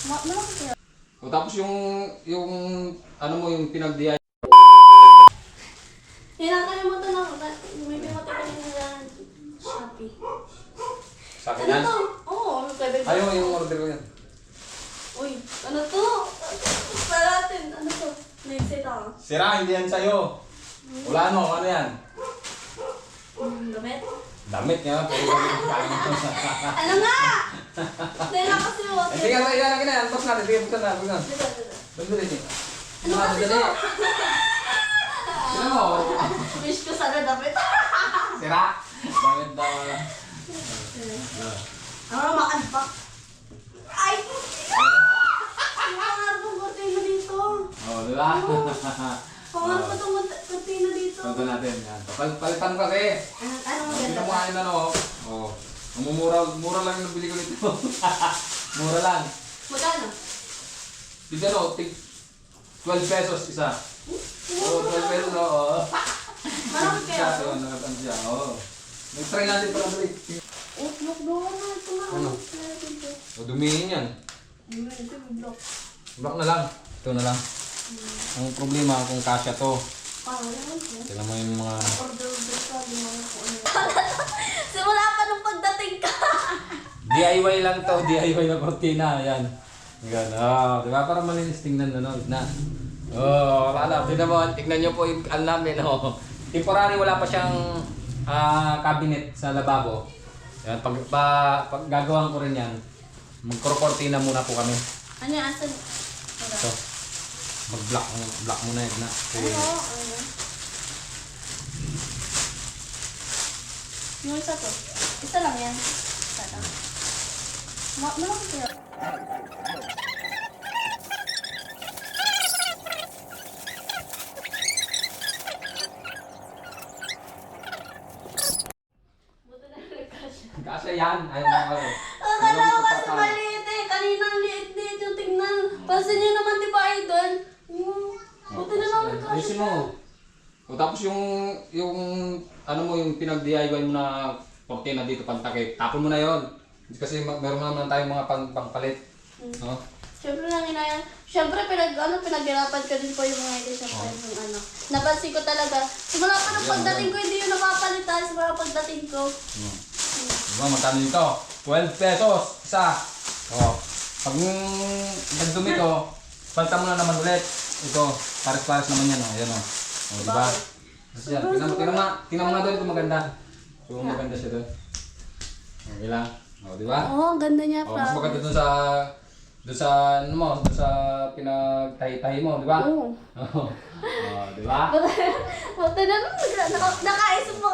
Malaki kaya. O tapos yung ano mo yung pinag-DIY. Nakalimutan ako. May pimote ko rin nila Shopee. Sa akin Ano yan? to? Oo, Ayaw yung order ko yan. Uy, ano to? Para natin, ano to? Nag-set ako. Sira, hindi yan sa'yo. Wala ano yan? Damit? Damit nga, pero Ano nga? Dahil lang kasi mo. hindi nga, ilalagay na yan. Unbox natin, sige, buksan na, buksan. Dali. Ano kasi to? Sino mo? Wish ko sana damit. Sira? Damit daw. Ano ma-unpack? Ay! Pangarap kong kortina dito. Oh, di ba? Pangarap ko itong kortina dito. Punto natin. Yan. Palitan ko kasi. Ano Kita maganda mo ba? ngayon ano. Oh. Mura lang yung nabili ko nito. Mura lang. Magkano? Dito ano, 12 pesos isa. Oo, 12 pesos oo. Marami kaya Siya, to? nakatan siya. Oo. Nag-try natin para balik. Block doon na. Ito na. Ano? O, dumihin yan. Ito yung block. Block na lang. Ito na lang. Ang problema kung kasya to. Parang naman po. Tignan mo yung mga... Order ka. Simula pa nung pagdating ka. DIY lang to. DIY na kortina. Ayan. Ayan. Oh, di ba? Para malinis tingnan na. Na. Oh, wala. Tignan nyo po yung namin. Oh. Temporary, wala pa siyang cabinet sa lababo. Yan, pag gagawin ko rin yan, magkorkortina muna po kami. Ano yung asan? Ito. Mag-block muna yun na. Okay. Ano? Yung isa to. Isa lang yan. Isa lang. Malaki kaya. Buti na nagkasya. Kasya yan. Ayun na ako. Akala ko kasi maliit eh. Kanina ang liit-liit yung tingnan. Pansin nyo naman di ba idol? Buti na lang Ayusin nagkasya. mo. O tapos yung ano mo yung pinag-DIY mo na kortina dito pantakip, tapon mo na yon. Kasi meron naman tayong mga pangpalit. No? Siyempre lang yan. Siyempre pinaghirapan ko din po yung mga ito sa yung ano. Napansin ko talaga. Simula pa ng pagdating ko, hindi yung napapalitan. Simula pagdating ko. Diba, magkano dito? 12 pesos isa. O, pag nagdumi to, palta mo na naman ulit. Ito, pares-pares naman yan. O, ayan o. O, diba? Kasi yan, tingnan mo nga doon kung maganda. Kung maganda siya doon. Okay lang. O, diba? Oo, ang ganda niya O, mas maganda doon sa ano mo, doon sa pinagtahi-tahi mo, di ba? Oo. Oo. O, di ba? Buti na lang, nakaisip mo.